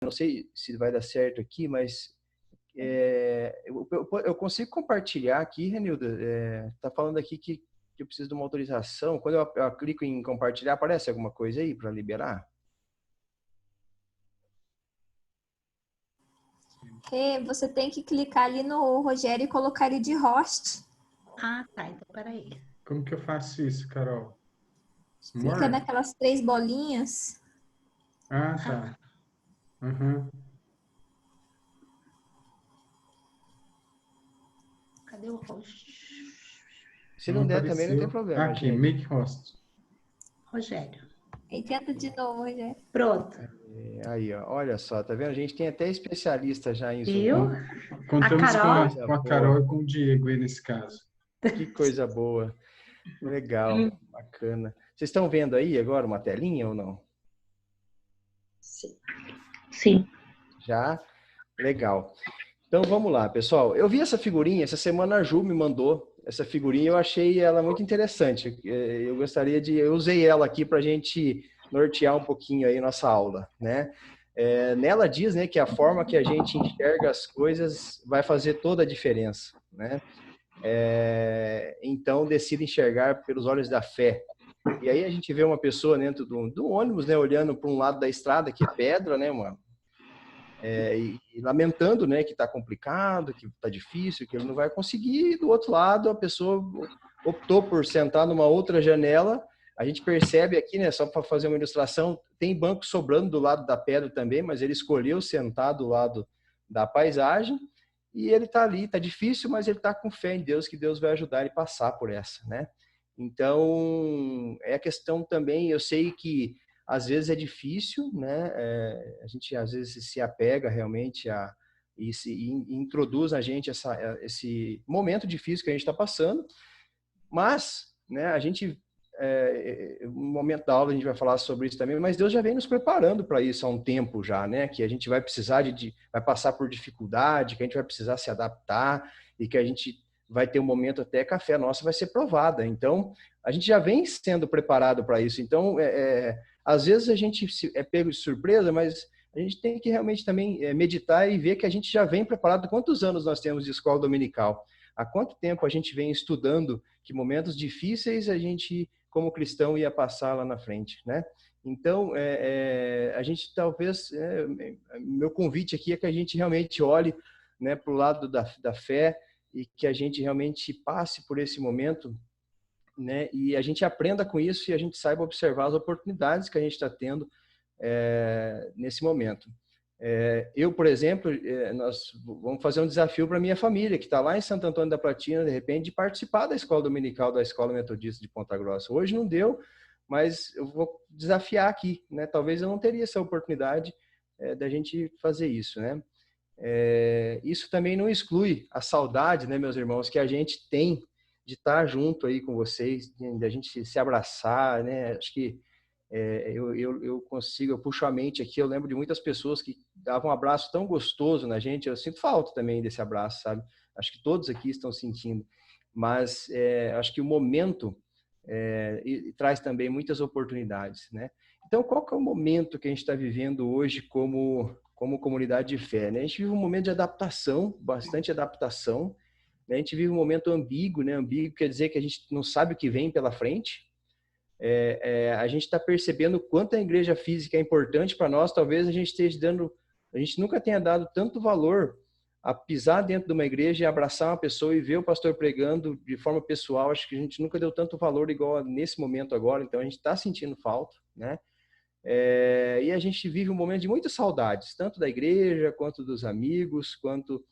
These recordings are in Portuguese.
não sei se vai dar certo aqui, mas eu consigo compartilhar aqui, Renilda. Tá falando aqui que eu preciso de uma autorização. Quando eu clico em compartilhar, aparece alguma coisa aí para liberar? Você tem que clicar ali no Rogério e colocar ele de host. Ah, tá. Então, peraí. Como que eu faço isso, Carol? Clica naquelas 3 bolinhas. Ah, tá. Uhum. Cadê o host? Se não der também, não tem problema, aqui, gente. make host. Rogério. E tenta de novo, Rogério. Pronto. Aí, ó, olha só, tá vendo? A gente tem até especialista já em Zoom. Viu? Contamos Carol? com a Carol e com o Diego aí nesse caso. Que coisa boa. Legal, bacana. Vocês estão vendo aí agora uma telinha ou não? Sim. Já? Legal. Então vamos lá, pessoal. Eu vi essa figurinha, essa semana a Ju me mandou essa figurinha, eu achei ela muito interessante. Eu usei ela aqui para a gente nortear um pouquinho aí nossa aula, né? Nela diz, né, que a forma que a gente enxerga as coisas vai fazer toda a diferença, né? Então decida enxergar pelos olhos da fé. E aí a gente vê uma pessoa dentro do ônibus, né, olhando para um lado da estrada que é pedra, né, mano? E lamentando, né, que está complicado, que está difícil, que ele não vai conseguir. E do outro lado, a pessoa optou por sentar numa outra janela. A gente percebe aqui, né, só para fazer uma ilustração, tem banco sobrando do lado da pedra também, mas ele escolheu sentar do lado da paisagem. E ele está ali, está difícil, mas ele está com fé em Deus, que Deus vai ajudar ele a passar por essa, né? Então, é a questão também, eu sei que às vezes é difícil, né? A gente às vezes se apega realmente e introduz a gente esse momento difícil que a gente está passando, mas, né? A gente no momento da aula a gente vai falar sobre isso também, mas Deus já vem nos preparando para isso há um tempo já, né? Que a gente vai precisar vai passar por dificuldade, que a gente vai precisar se adaptar e que a gente vai ter um momento até que a fé nossa vai ser provada. Então, a gente já vem sendo preparado para isso. Então, às vezes a gente é pego de surpresa, mas a gente tem que realmente também meditar e ver que a gente já vem preparado. Quantos anos nós temos de escola dominical? Há quanto tempo a gente vem estudando que momentos difíceis a gente, como cristão, ia passar lá na frente, né? Então, a gente talvez, meu convite aqui é que a gente realmente olhe, né, para o lado da fé e que a gente realmente passe por esse momento, né, e a gente aprenda com isso e a gente saiba observar as oportunidades que a gente está tendo nesse momento. Eu, por exemplo, nós vamos fazer um desafio para a minha família, que está lá em Santo Antônio da Platina, de repente, de participar da escola dominical da Escola Metodista de Ponta Grossa. Hoje não deu, mas eu vou desafiar aqui, né? Talvez eu não teria essa oportunidade da gente fazer isso, né? Isso também não exclui a saudade, né, meus irmãos, que a gente tem de estar junto aí com vocês, de a gente se abraçar, né? Acho que eu consigo, eu puxo a mente aqui, eu lembro de muitas pessoas que davam um abraço tão gostoso na gente, eu sinto falta também desse abraço, sabe? Acho que todos aqui estão sentindo, mas acho que o momento traz também muitas oportunidades, né? Então, qual que é o momento que a gente está vivendo hoje como comunidade de fé, né? A gente vive um momento de adaptação, bastante adaptação, né? A gente vive um momento ambíguo, né? Ambíguo quer dizer que a gente não sabe o que vem pela frente. A gente está percebendo o quanto a igreja física é importante para nós. Talvez a gente nunca tenha dado tanto valor a pisar dentro de uma igreja e abraçar uma pessoa e ver o pastor pregando de forma pessoal. Acho que a gente nunca deu tanto valor igual nesse momento agora. Então a gente está sentindo falta, né? E a gente vive um momento de muitas saudades, tanto da igreja, quanto dos amigos, quanto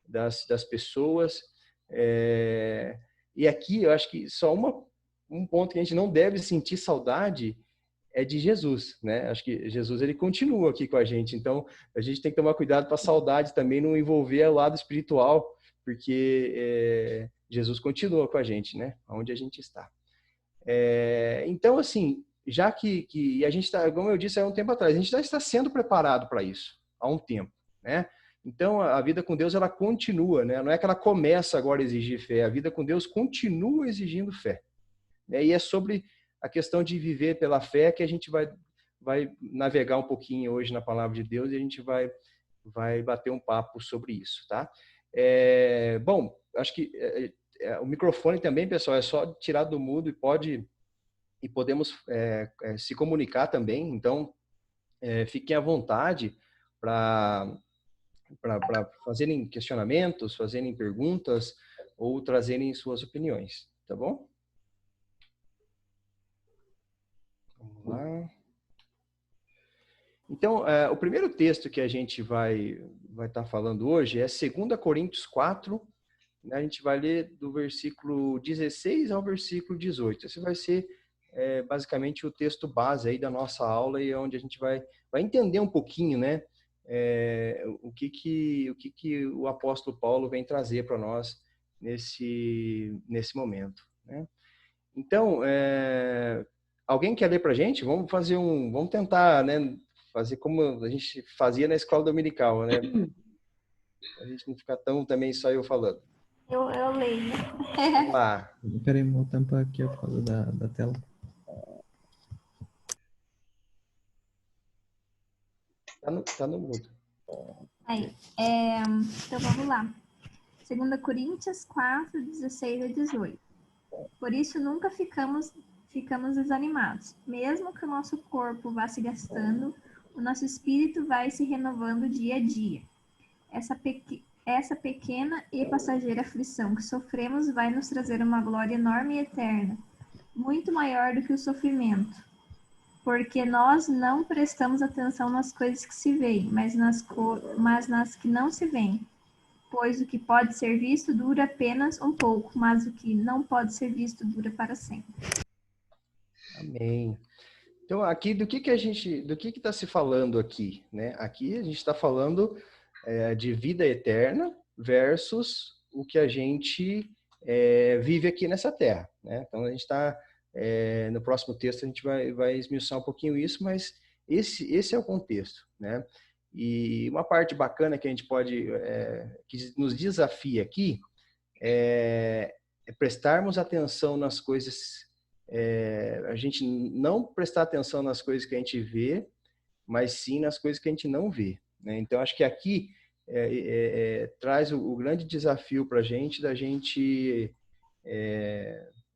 das pessoas. E aqui eu acho que só um ponto que a gente não deve sentir saudade é de Jesus, né? Acho que Jesus, ele continua aqui com a gente, então a gente tem que tomar cuidado para a saudade também não envolver o lado espiritual, porque Jesus continua com a gente, né? Onde a gente está. Então, assim, já que a gente está, como eu disse há um tempo atrás, a gente já está sendo preparado para isso há um tempo, né? Então, a vida com Deus, ela continua, né? Não é que ela começa agora a exigir fé, a vida com Deus continua exigindo fé. E é sobre a questão de viver pela fé que a gente vai vai navegar um pouquinho hoje na palavra de Deus e a gente vai bater um papo sobre isso, tá? Bom, acho que o microfone também, pessoal, é só tirar do mudo e podemos se comunicar também. Então, fiquem à vontade para fazerem questionamentos, fazerem perguntas ou trazerem suas opiniões, tá bom? Vamos lá. Então, o primeiro texto que a gente vai estar falando hoje é 2 Coríntios 4, né? A gente vai ler do versículo 16 ao versículo 18. Esse vai ser basicamente o texto base aí da nossa aula e onde a gente vai entender um pouquinho, né? O que o apóstolo Paulo vem trazer para nós nesse momento, né? Então, alguém quer ler para a gente? Vamos tentar, né? Fazer como a gente fazia na escola dominical, né? A gente não ficar tão também só eu falando. Eu leio. Vamos lá. Peraí, vou tampar aqui por causa da tela. Tá no mudo. Aí, então vamos lá. 2 Coríntios 4, 16 a 18. Por isso nunca ficamos desanimados. Mesmo que o nosso corpo vá se gastando, o nosso espírito vai se renovando dia a dia. Essa pequena e passageira aflição que sofremos vai nos trazer uma glória enorme e eterna, muito maior do que o sofrimento. Porque nós não prestamos atenção nas coisas que se veem, mas nas que não se veem. Pois o que pode ser visto dura apenas um pouco, mas o que não pode ser visto dura para sempre. Amém. Então, aqui, do que está se falando aqui, né? Aqui a gente está falando de vida eterna versus o que a gente vive aqui nessa terra, né? Então, a gente está, no próximo texto, a gente vai esmiuçar um pouquinho isso, mas esse é o contexto, né? E uma parte bacana que a gente que nos desafia aqui é prestarmos atenção nas coisas, a gente não prestar atenção nas coisas que a gente vê, mas sim nas coisas que a gente não vê, né? Então, acho que aqui traz o grande desafio para a gente, da gente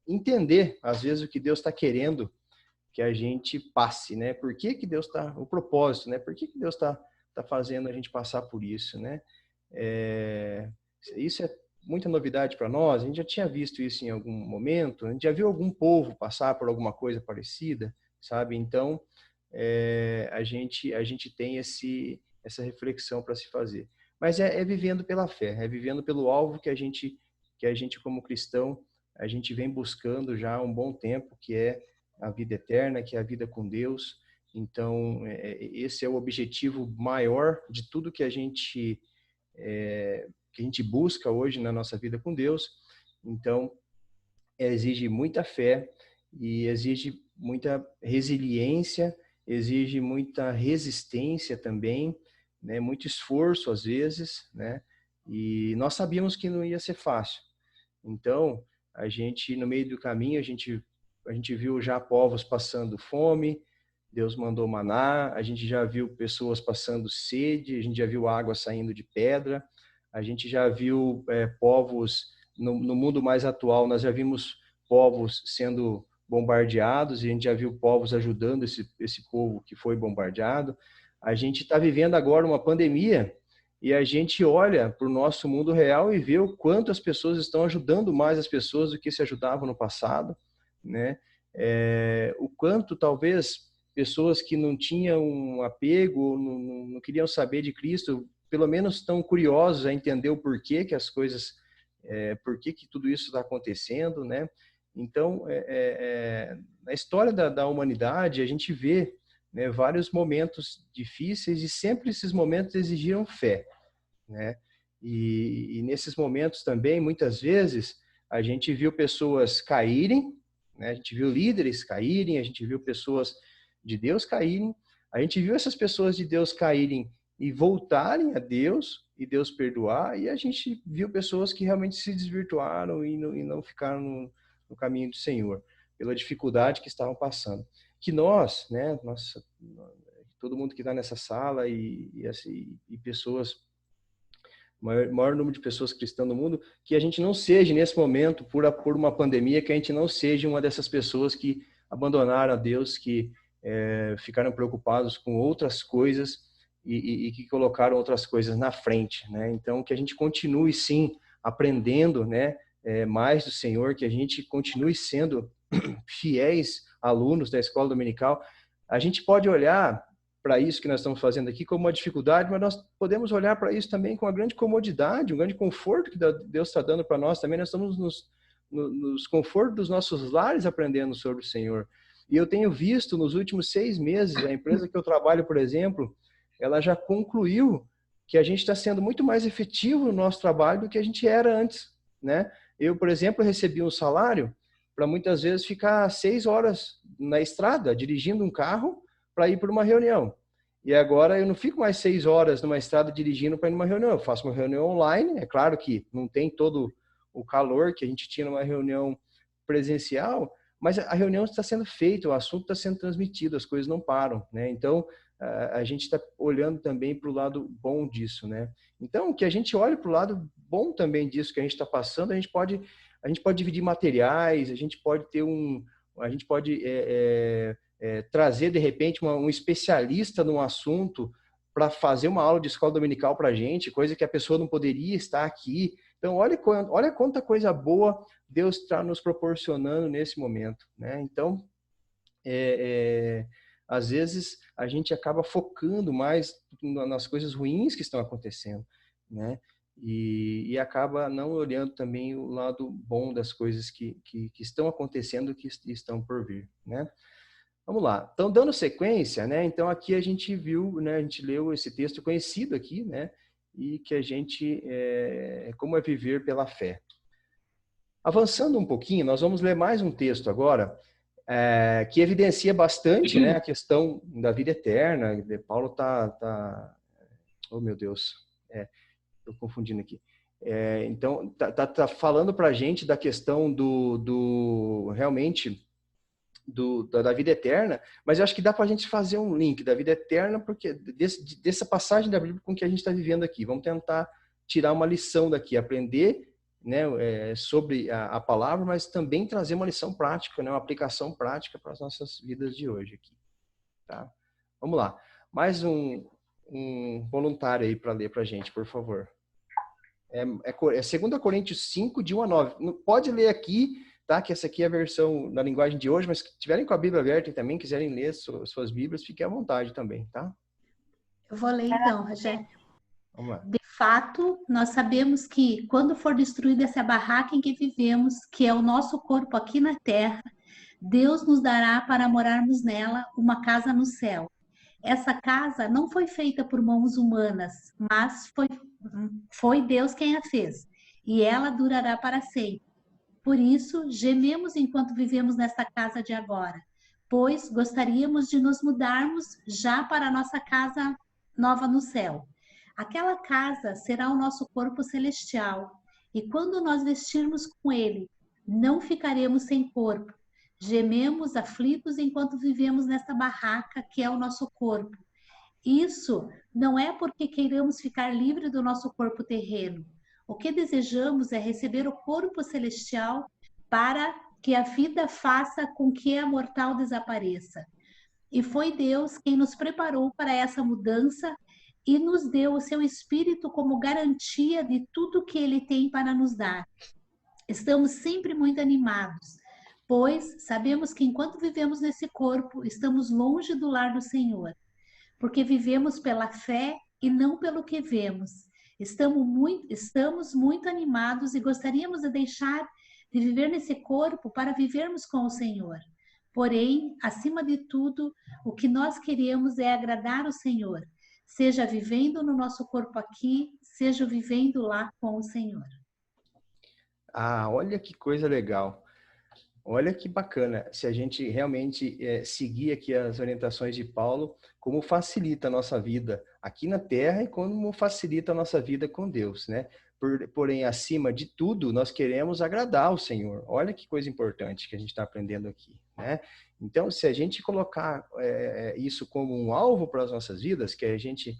entender, às vezes, o que Deus está querendo que a gente passe, né? Por que Deus está, o propósito, né? Por que Deus está fazendo a gente passar por isso, né? Isso é muita novidade para nós. A gente já tinha visto isso em algum momento, a gente já viu algum povo passar por alguma coisa parecida, sabe? Então, a gente tem essa reflexão para se fazer. Mas é vivendo pela fé, é vivendo pelo alvo que a gente como cristão, a gente vem buscando já há um bom tempo, que é a vida eterna, que é a vida com Deus. Então, esse é o objetivo maior de tudo que a gente busca hoje na nossa vida com Deus. Então, exige muita fé e exige muita resiliência, exige muita resistência também, né? Muito esforço às vezes, né? E nós sabíamos que não ia ser fácil. Então, a gente, no meio do caminho, a gente viu já povos passando fome, Deus mandou maná, a gente já viu pessoas passando sede, a gente já viu água saindo de pedra, a gente já viu povos, no mundo mais atual, nós já vimos povos sendo bombardeados, e a gente já viu povos ajudando esse povo que foi bombardeado. A gente está vivendo agora uma pandemia, e a gente olha para o nosso mundo real e vê o quanto as pessoas estão ajudando mais as pessoas do que se ajudavam no passado, né? O quanto talvez pessoas que não tinham um apego, não queriam saber de Cristo, pelo menos estão curiosos a entender o porquê que as coisas, porquê que tudo isso está acontecendo, né? Então, na história da humanidade, a gente vê, né, vários momentos difíceis, e sempre esses momentos exigiram fé, né? E nesses momentos também, muitas vezes, a gente viu pessoas caírem, né? A gente viu líderes caírem, a gente viu pessoas de Deus caírem, a gente viu essas pessoas de Deus caírem e voltarem a Deus, e Deus perdoar, e a gente viu pessoas que realmente se desvirtuaram e não ficaram no caminho do Senhor, pela dificuldade que estavam passando. que nós, né, todo mundo que está nessa sala e pessoas, maior número de pessoas cristãs no mundo, que a gente não seja, nesse momento, por uma pandemia, que a gente não seja uma dessas pessoas que abandonaram a Deus, que ficaram preocupados com outras coisas e que colocaram outras coisas na frente, né? Então, que a gente continue, sim, aprendendo, né, mais do Senhor, que a gente continue sendo fiéis alunos da escola dominical. A gente pode olhar para isso que nós estamos fazendo aqui como uma dificuldade, mas nós podemos olhar para isso também com uma grande comodidade, um grande conforto que Deus está dando para nós também. Nós estamos nos confortos dos nossos lares aprendendo sobre o Senhor. E eu tenho visto nos últimos 6 meses, a empresa que eu trabalho, por exemplo, ela já concluiu que a gente está sendo muito mais efetivo no nosso trabalho do que a gente era antes, né? Eu, por exemplo, recebi um salário para muitas vezes ficar 6 horas na estrada, dirigindo um carro para ir para uma reunião. E agora eu não fico mais 6 horas numa estrada dirigindo para ir numa reunião. Eu faço uma reunião online. É claro que não tem todo o calor que a gente tinha numa reunião presencial, mas a reunião está sendo feita, o assunto está sendo transmitido, as coisas não param, né? Então, a gente está olhando também para o lado bom disso, né? Então, que a gente olhe para o lado bom também disso que a gente está passando. A gente pode dividir materiais, a gente pode ter trazer, de repente, um especialista num assunto para fazer uma aula de escola dominical para a gente, coisa que a pessoa não poderia estar aqui. Então, olha quanta coisa boa Deus está nos proporcionando nesse momento, né? Então, às vezes, a gente acaba focando mais nas coisas ruins que estão acontecendo, né? E acaba não olhando também o lado bom das coisas que estão acontecendo, que estão por vir, né? Vamos lá. Então, dando sequência, né? Então, aqui a gente viu, né? A gente leu esse texto conhecido aqui, né? E que a gente, como é viver pela fé. Avançando um pouquinho, nós vamos ler mais um texto agora, que evidencia bastante, né? A questão da vida eterna. Paulo oh, meu Deus. Estou confundindo aqui. Então, tá falando para a gente da questão realmente da vida eterna, mas eu acho que dá para a gente fazer um link da vida eterna, porque dessa passagem da Bíblia com o que a gente está vivendo aqui. Vamos tentar tirar uma lição daqui, aprender, né, sobre a palavra, mas também trazer uma lição prática, né, uma aplicação prática para as nossas vidas de hoje aqui. Tá? Vamos lá. Mais um voluntário aí para ler para a gente, por favor. É 2 Coríntios 5, de 1 a 9. Pode ler aqui, tá? Que essa aqui é a versão na linguagem de hoje, mas se tiverem com a Bíblia aberta e também quiserem ler suas Bíblias, fiquem à vontade também, tá? Eu vou ler então, Rogério. Vamos lá. De fato, nós sabemos que quando for destruída essa barraca em que vivemos, que é o nosso corpo aqui na terra, Deus nos dará para morarmos nela uma casa no céu. Essa casa não foi feita por mãos humanas, mas foi Deus quem a fez, e ela durará para sempre. Por isso, gememos enquanto vivemos nesta casa de agora, pois gostaríamos de nos mudarmos já para a nossa casa nova no céu. Aquela casa será o nosso corpo celestial, e quando nós vestirmos com ele, não ficaremos sem corpo. Gememos aflitos enquanto vivemos nesta barraca que é o nosso corpo. Isso não é porque queiramos ficar livre do nosso corpo terreno. O que desejamos é receber o corpo celestial para que a vida faça com que a mortal desapareça. E foi Deus quem nos preparou para essa mudança e nos deu o seu Espírito como garantia de tudo que Ele tem para nos dar. Estamos sempre muito animados, pois sabemos que enquanto vivemos nesse corpo, estamos longe do lar do Senhor, porque vivemos pela fé e não pelo que vemos. Estamos muito animados e gostaríamos de deixar de viver nesse corpo para vivermos com o Senhor. Porém, acima de tudo, o que nós queremos é agradar o Senhor, seja vivendo no nosso corpo aqui, seja vivendo lá com o Senhor. Ah, olha que coisa legal. Olha que bacana, se a gente realmente seguir aqui as orientações de Paulo, como facilita a nossa vida aqui na Terra e como facilita a nossa vida com Deus, né? porém, acima de tudo, nós queremos agradar ao Senhor. Olha que coisa importante que a gente está aprendendo aqui, né? Então, se a gente colocar isso como um alvo para as nossas vidas, que a gente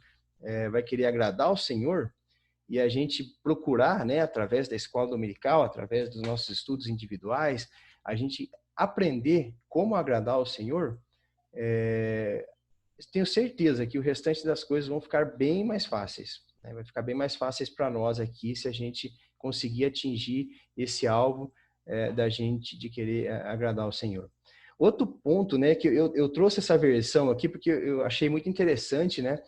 vai querer agradar ao Senhor, e a gente procurar, né, através da escola dominical, através dos nossos estudos individuais, a gente aprender como agradar ao Senhor, tenho certeza que o restante das coisas vão ficar bem mais fáceis, né? Vai ficar bem mais fáceis para nós aqui se a gente conseguir atingir esse alvo da gente de querer agradar ao Senhor. Outro ponto, né, que eu trouxe essa versão aqui porque eu achei muito interessante, né,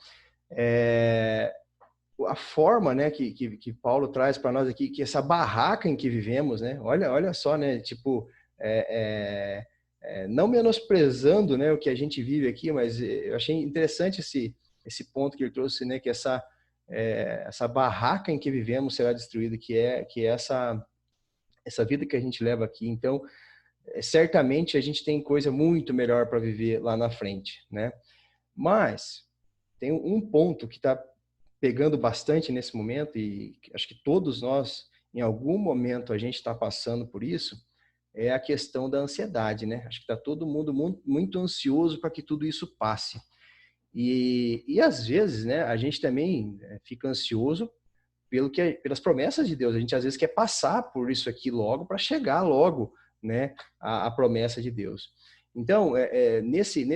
a forma, né, que Paulo traz para nós aqui, que essa barraca em que vivemos, né, olha só, né, tipo, não menosprezando, né, o que a gente vive aqui, mas eu achei interessante esse ponto que ele trouxe, né, que essa barraca em que vivemos será destruída, que é essa vida que a gente leva aqui. Então, certamente a gente tem coisa muito melhor para viver lá na frente, né? Mas tem um ponto que está pegando bastante nesse momento, e acho que todos nós, em algum momento, a gente está passando por isso, é a questão da ansiedade, né? Acho que está todo mundo muito ansioso para que tudo isso passe. E às vezes, né, a gente também fica ansioso pelas promessas de Deus. A gente às vezes quer passar por isso aqui logo para chegar logo, né, a promessa de Deus. Então, nesse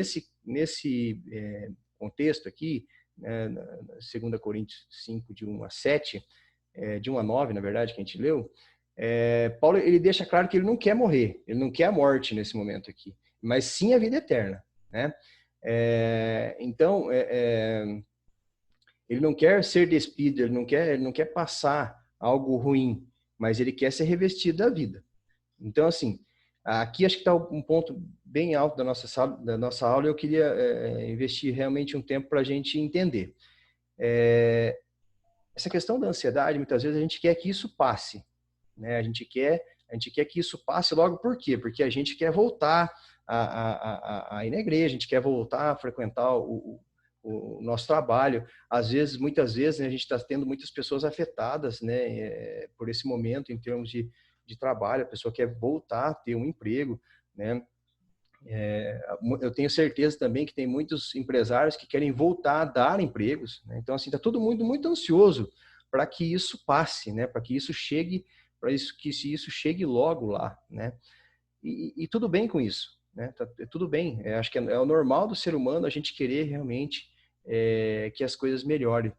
contexto aqui, 2 Coríntios 5, de 1 a 7, de 1 a 9, na verdade, que a gente leu, Paulo ele deixa claro que ele não quer morrer, ele não quer a morte nesse momento aqui, mas sim a vida eterna, né? Então, ele não quer ser despido, ele não quer passar algo ruim, mas ele quer ser revestido da vida. Então, assim, aqui acho que está um ponto bem alto da nossa aula, e eu queria investir realmente um tempo para a gente entender. Essa questão da ansiedade, muitas vezes a gente quer que isso passe, né? A gente quer que isso passe logo. Por quê? Porque a gente quer voltar a ir na igreja, a gente quer voltar a frequentar o nosso trabalho. Muitas vezes, né, a gente está tendo muitas pessoas afetadas, né, por esse momento em termos de trabalho. A pessoa quer voltar a ter um emprego, né? Eu tenho certeza também que tem muitos empresários que querem voltar a dar empregos, né? Então, assim, está todo mundo muito ansioso para que isso passe, né? Para que isso chegue, que isso chegue logo lá, né? E tudo bem com isso, né? Tudo bem. Acho que é o normal do ser humano a gente querer realmente que as coisas melhorem.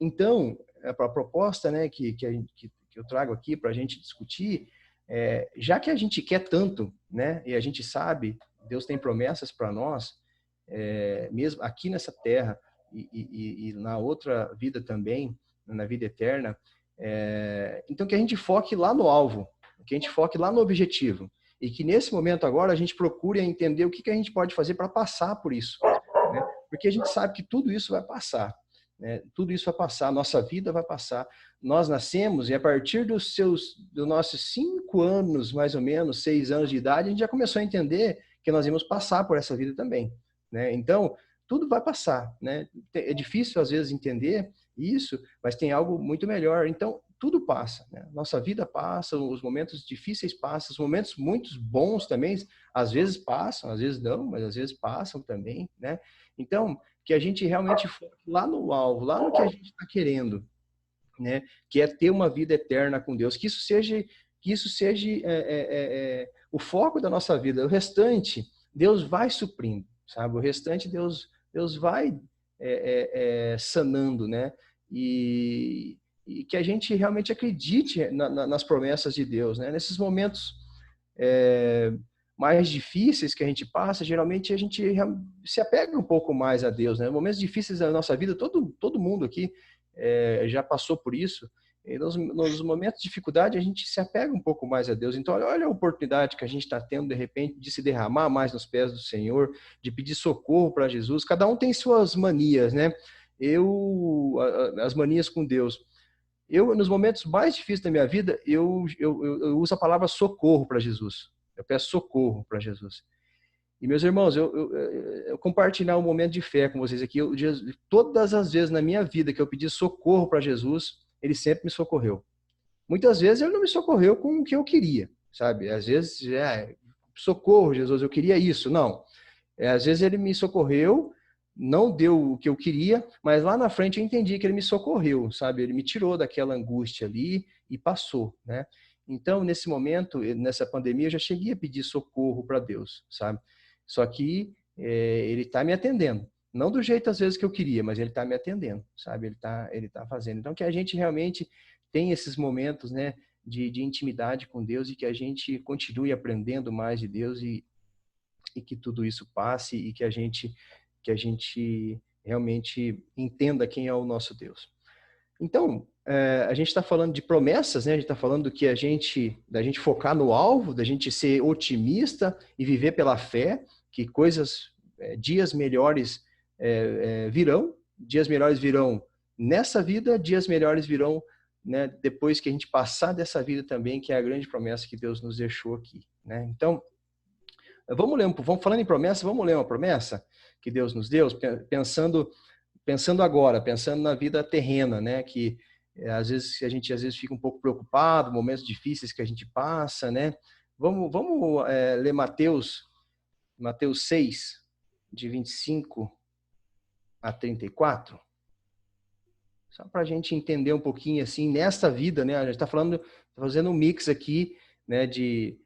Então, a proposta, né, que eu trago aqui para a gente discutir, já que a gente quer tanto, né, e a gente sabe, Deus tem promessas para nós, mesmo aqui nessa terra e na outra vida também, na vida eterna, então que a gente foque lá no alvo, que a gente foque lá no objetivo, e que nesse momento agora a gente procure entender o que a gente pode fazer para passar por isso, né? Porque a gente sabe que tudo isso vai passar, né? Tudo isso vai passar, a nossa vida vai passar. Nós nascemos e a partir dos nossos 5 anos, mais ou menos, 6 anos de idade, a gente já começou a entender que nós íamos passar por essa vida também, né? Então, tudo vai passar, né? É difícil às vezes entender isso, mas tem algo muito melhor. Então, tudo passa, né? Nossa vida passa, os momentos difíceis passam, os momentos muito bons também, às vezes passam, às vezes não, mas às vezes passam também, né? Então, que a gente realmente foque lá no alvo, lá no que a gente está querendo, né? Que é ter uma vida eterna com Deus, que isso seja o foco da nossa vida. O restante, Deus vai suprindo, sabe? O restante, Deus vai sanando, né? E que a gente realmente acredite nas promessas de Deus, né? Nesses momentos mais difíceis que a gente passa, geralmente a gente se apega um pouco mais a Deus, né? Momentos difíceis da nossa vida, todo mundo aqui já passou por isso. E nos momentos de dificuldade, a gente se apega um pouco mais a Deus. Então, olha a oportunidade que a gente está tendo, de repente, de se derramar mais nos pés do Senhor, de pedir socorro para Jesus. Cada um tem suas manias, né? As manias com Deus. Nos momentos mais difíceis da minha vida, eu uso a palavra socorro para Jesus. Eu peço socorro para Jesus. E, meus irmãos, eu compartilhar um momento de fé com vocês aqui. Todas as vezes na minha vida que eu pedi socorro para Jesus, ele sempre me socorreu. Muitas vezes ele não me socorreu com o que eu queria, sabe? Às vezes, socorro, Jesus, eu queria isso. Não. Às vezes ele me socorreu, não deu o que eu queria, mas lá na frente eu entendi que ele me socorreu, sabe? Ele me tirou daquela angústia ali e passou, né? Então, nesse momento, nessa pandemia, eu já cheguei a pedir socorro para Deus, sabe? Só que ele está me atendendo. Não do jeito, às vezes, que eu queria, mas ele está me atendendo, sabe? Ele tá fazendo. Então, que a gente realmente tem esses momentos, né, de intimidade com Deus e que a gente continue aprendendo mais de Deus e que tudo isso passe e que a gente realmente entenda quem é o nosso Deus. Então, a gente está falando de promessas, né? A gente está falando da gente focar no alvo, da gente ser otimista e viver pela fé, que dias melhores virão, dias melhores virão nessa vida, dias melhores virão, né, depois que a gente passar dessa vida também, que é a grande promessa que Deus nos deixou aqui, né? Então, falando em promessa, vamos ler uma promessa que Deus nos deu, pensando agora, pensando na vida terrena, né? Que às vezes a gente fica um pouco preocupado, momentos difíceis que a gente passa, né? Vamos ler Mateus 6, de 25 a 34. Só para a gente entender um pouquinho assim, nesta vida, né? A gente está fazendo um mix aqui, né? De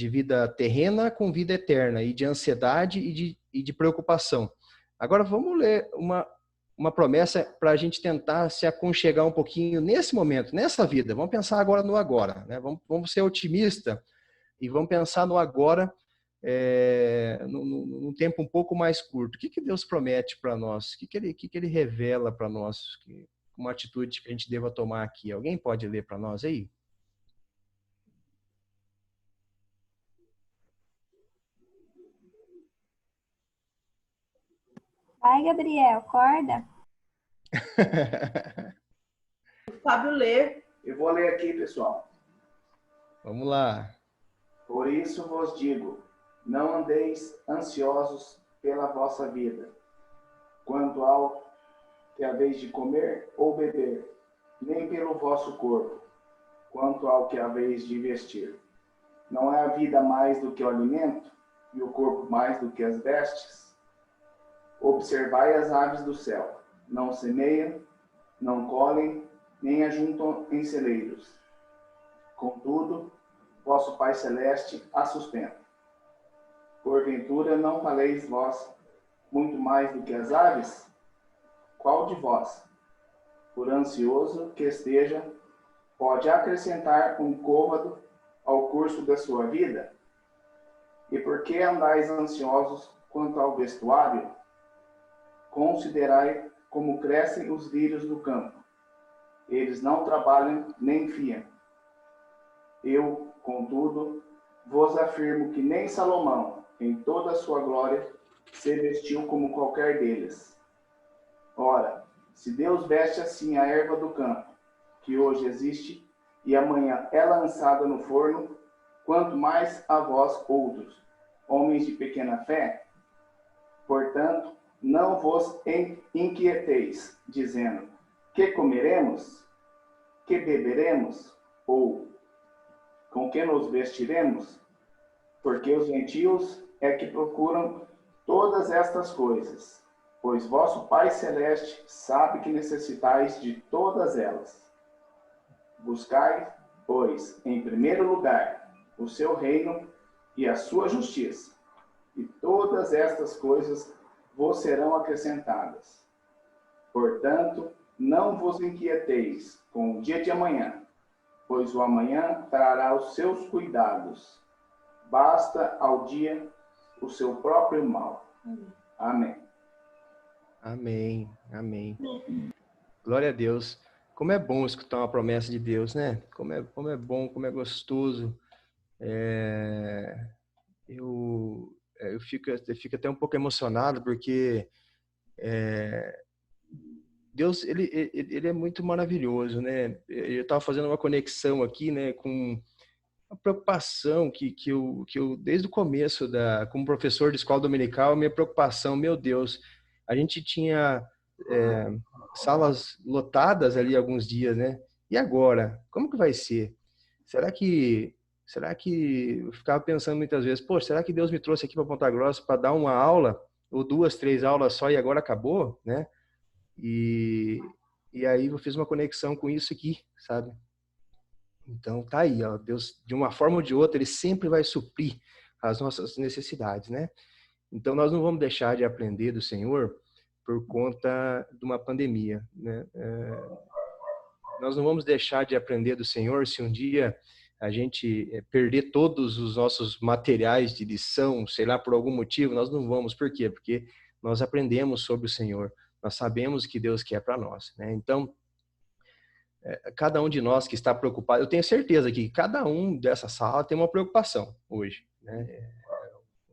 vida terrena com vida eterna, e de ansiedade e de preocupação. Agora vamos ler uma promessa para a gente tentar se aconchegar um pouquinho nesse momento, nessa vida. Vamos pensar agora no agora, né? Vamos ser otimistas e vamos pensar no agora, num tempo um pouco mais curto. O que Deus promete para nós? O que ele revela para nós? Uma atitude que a gente deva tomar aqui. Alguém pode ler para nós aí? Vai, Gabriel, acorda. O Fábio lê. Eu vou ler aqui, pessoal. Vamos lá. Por isso vos digo, não andeis ansiosos pela vossa vida, quanto ao que haveis de comer ou beber, nem pelo vosso corpo, quanto ao que haveis de vestir. Não é a vida mais do que o alimento, e o corpo mais do que as vestes? Observai as aves do céu, não semeiam, não colhem, nem ajuntam em celeiros. Contudo, vosso Pai Celeste as sustenta. Porventura não valeis vós muito mais do que as aves? Qual de vós, por ansioso que esteja, pode acrescentar um côvado ao curso da sua vida? E por que andais ansiosos quanto ao vestuário? Considerai como crescem os lírios do campo. Eles não trabalham nem fiam. Eu, contudo, vos afirmo que nem Salomão, em toda a sua glória, se vestiu como qualquer deles. Ora, se Deus veste assim a erva do campo, que hoje existe, e amanhã é lançada no forno, quanto mais a vós outros, homens de pequena fé? Portanto, não vos inquieteis, dizendo, que comeremos? Que beberemos? Ou com que nos vestiremos? Porque os gentios é que procuram todas estas coisas, pois vosso Pai Celeste sabe que necessitais de todas elas. Buscai, pois, em primeiro lugar, o seu reino e a sua justiça, e todas estas coisas vos serão acrescentadas. Portanto, não vos inquieteis com o dia de amanhã, pois o amanhã trará os seus cuidados. Basta ao dia o seu próprio mal. Amém. Amém. Amém. Glória a Deus. Como é bom escutar uma promessa de Deus, né? Como é bom, como é gostoso. Eu fico até um pouco emocionado, porque Deus, ele é muito maravilhoso, né? Eu estava fazendo uma conexão aqui, né, com uma preocupação que eu desde o começo, como professor de escola dominical, minha preocupação, meu Deus, a gente tinha salas lotadas ali alguns dias, né? E agora? Como que vai ser? Será que, será que eu ficava pensando muitas vezes, pô, será que Deus me trouxe aqui para Ponta Grossa para dar uma aula, ou 2, 3 aulas só e agora acabou, né? E, e aí eu fiz uma conexão com isso aqui, sabe? Então tá aí, ó, Deus, de uma forma ou de outra, ele sempre vai suprir as nossas necessidades, né? Então nós não vamos deixar de aprender do Senhor por conta de uma pandemia, né? Nós não vamos deixar de aprender do Senhor se um dia a gente perder todos os nossos materiais de lição, sei lá, por algum motivo, nós não vamos. Por quê? Porque nós aprendemos sobre o Senhor, nós sabemos o que Deus quer para nós, né? Então, cada um de nós que está preocupado, eu tenho certeza que cada um dessa sala tem uma preocupação hoje, né?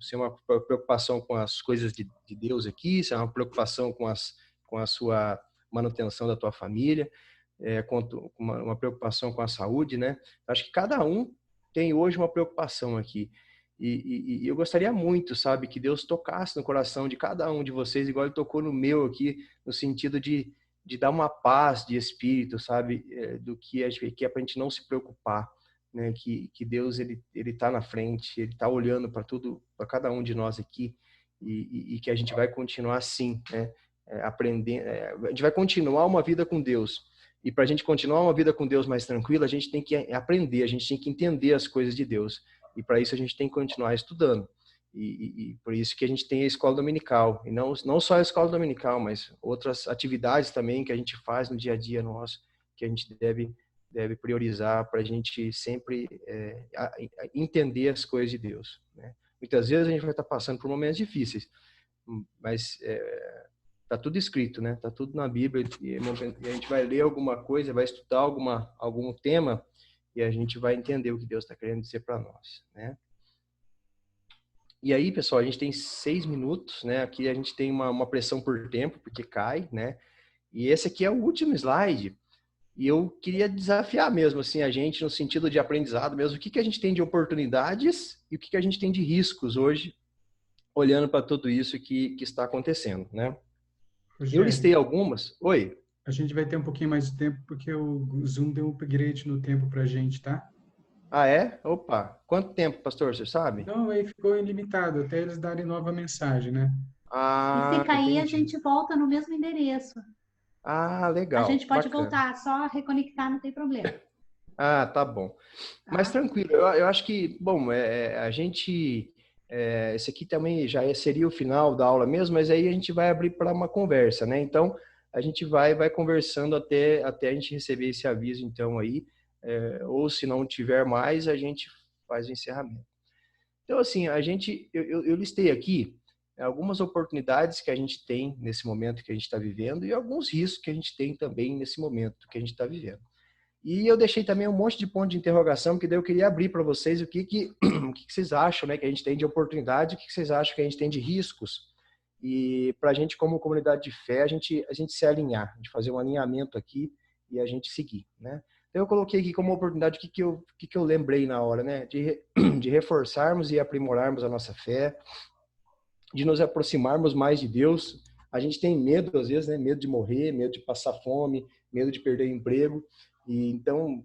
Se é uma preocupação com as coisas de Deus aqui, se é uma preocupação com a sua manutenção da tua família, uma preocupação com a saúde, né? Acho que cada um tem hoje uma preocupação aqui. E eu gostaria muito, sabe, que Deus tocasse no coração de cada um de vocês, igual Ele tocou no meu aqui, no sentido de dar uma paz de espírito, sabe, do que é para a gente não se preocupar, né? Que Deus ele está na frente, Ele está olhando para tudo, para cada um de nós aqui, e que a gente vai continuar assim, né? Aprendendo, a gente vai continuar uma vida com Deus. E para a gente continuar uma vida com Deus mais tranquila, a gente tem que aprender, a gente tem que entender as coisas de Deus. E para isso a gente tem que continuar estudando. E por isso que a gente tem a escola dominical. E não só a escola dominical, mas outras atividades também que a gente faz no dia a dia nosso, que a gente deve priorizar para a gente sempre entender as coisas de Deus, né? Muitas vezes a gente vai estar passando por momentos difíceis, mas tá tudo escrito, né? Tá tudo na Bíblia, e a gente vai ler alguma coisa, vai estudar algum tema, e a gente vai entender o que Deus está querendo dizer para nós, né? E aí, pessoal, a gente tem 6 minutos, né? Aqui a gente tem uma pressão por tempo, porque cai, né? E esse aqui é o último slide. E eu queria desafiar mesmo, assim, a gente no sentido de aprendizado mesmo. O que a gente tem de oportunidades e o que a gente tem de riscos hoje, olhando para tudo isso que está acontecendo, né? Eu listei algumas. Oi? A gente vai ter um pouquinho mais de tempo porque o Zoom deu um upgrade no tempo pra gente, tá? Ah, é? Opa! Quanto tempo, pastor, você sabe? Não, aí ficou ilimitado, até eles darem nova mensagem, né? E se cair, a Entendi. gente volta no mesmo endereço. Ah, legal. A gente pode Bacana. voltar, só reconectar, não tem problema. Ah, tá bom. Tá? Mas tranquilo, eu acho que, bom, a gente, esse aqui também já seria o final da aula mesmo, mas aí a gente vai abrir para uma conversa, né? Então, a gente vai conversando até a gente receber esse aviso, então, aí, ou se não tiver mais, a gente faz o encerramento. Então, assim, eu listei aqui algumas oportunidades que a gente tem nesse momento que a gente está vivendo e alguns riscos que a gente tem também nesse momento que a gente está vivendo. E eu deixei também um monte de ponto de interrogação, que daí eu queria abrir para vocês o que vocês acham, né, que a gente tem de oportunidade, o que vocês acham que a gente tem de riscos. E para a gente, como comunidade de fé, a gente se alinhar, a gente fazer um alinhamento aqui e a gente seguir, né? Então eu coloquei aqui como oportunidade o que eu lembrei na hora, né? De reforçarmos e aprimorarmos a nossa fé, de nos aproximarmos mais de Deus. A gente tem medo, às vezes, né? Medo de morrer, medo de passar fome, medo de perder emprego. E então,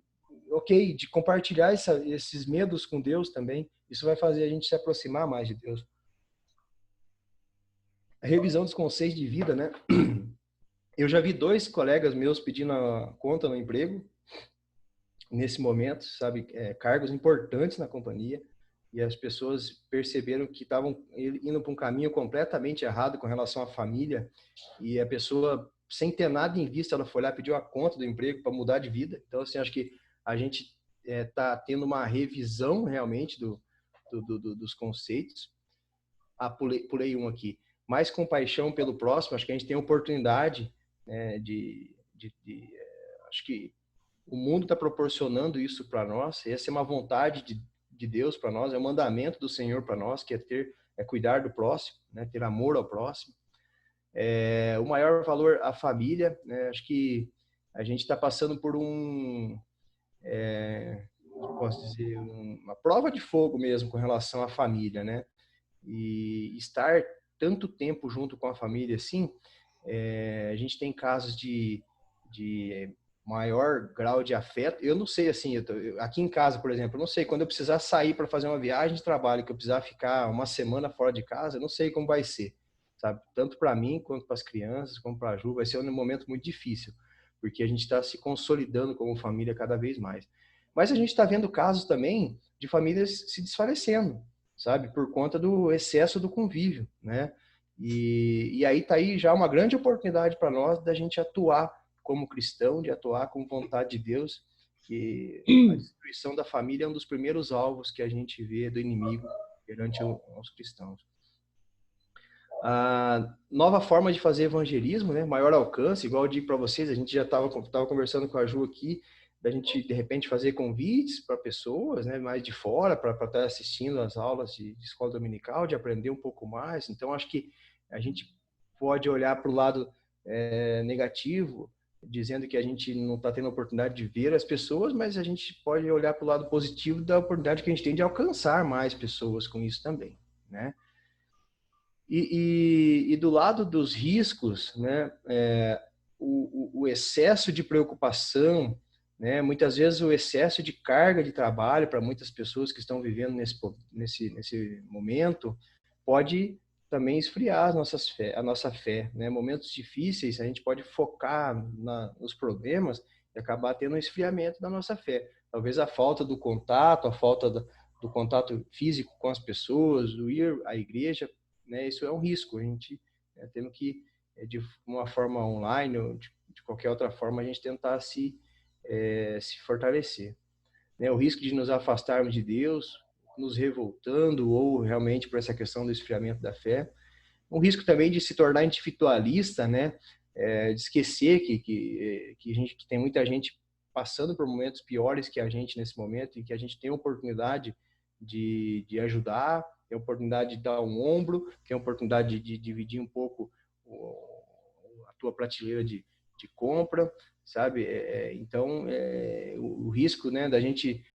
ok, de compartilhar esses medos com Deus também, isso vai fazer a gente se aproximar mais de Deus. A revisão dos conceitos de vida, né? Eu já vi 2 colegas meus pedindo a conta no emprego, nesse momento, sabe, cargos importantes na companhia, e as pessoas perceberam que estavam indo para um caminho completamente errado com relação à família, e a pessoa, sem ter nada em vista, ela foi lá e pediu a conta do emprego para mudar de vida. Então, assim, acho que a gente está tendo uma revisão realmente dos conceitos. Ah, pulei um aqui. Mais compaixão pelo próximo, acho que a gente tem oportunidade, né, acho que o mundo está proporcionando isso para nós. Essa é uma vontade de Deus para nós, é um mandamento do Senhor para nós, que é cuidar do próximo, né, ter amor ao próximo. O maior valor à família, né? Acho que a gente está passando por posso dizer, uma prova de fogo mesmo com relação à família, né? E estar tanto tempo junto com a família assim, a gente tem casos de maior grau de afeto. Eu não sei, assim, aqui em casa, por exemplo, eu não sei, quando eu precisar sair para fazer uma viagem de trabalho, que eu precisar ficar uma semana fora de casa, eu não sei como vai ser, sabe? Tanto para mim, quanto para as crianças, como para a Ju, vai ser um momento muito difícil, porque a gente está se consolidando como família cada vez mais. Mas a gente está vendo casos também de famílias se desfalecendo, sabe? Por conta do excesso do convívio, né? E aí tá aí já uma grande oportunidade para nós da gente atuar como cristão, de atuar com vontade de Deus, que a destruição da família é um dos primeiros alvos que a gente vê do inimigo perante os cristãos. A nova forma de fazer evangelismo, né? Maior alcance, igual eu digo para vocês, a gente já estava conversando com a Ju aqui, da gente de repente fazer convites para pessoas, né, mais de fora, para estar assistindo às aulas de escola dominical, de aprender um pouco mais. Então acho que a gente pode olhar para o lado negativo, dizendo que a gente não está tendo a oportunidade de ver as pessoas, mas a gente pode olhar para o lado positivo da oportunidade que a gente tem de alcançar mais pessoas com isso também, né? E do lado dos riscos, né, o excesso de preocupação, né, muitas vezes o excesso de carga de trabalho para muitas pessoas que estão vivendo nesse momento pode também esfriar a nossa fé, né? Momentos difíceis, a gente pode focar nos problemas e acabar tendo um esfriamento da nossa fé. Talvez a falta do contato, a falta do contato físico com as pessoas, o ir à igreja, né? Isso é um risco. A gente tendo que, de uma forma online ou de qualquer outra forma, a gente tentar se fortalecer, né? O risco de nos afastarmos de Deus, nos revoltando ou realmente por essa questão do esfriamento da fé. Um risco também de se tornar individualista, né? De esquecer que tem muita gente passando por momentos piores que a gente nesse momento e que a gente tem a oportunidade de ajudar, tem a oportunidade de dar um ombro, tem a oportunidade de dividir um pouco a tua prateleira de compra, sabe? Então, o risco, né, da gente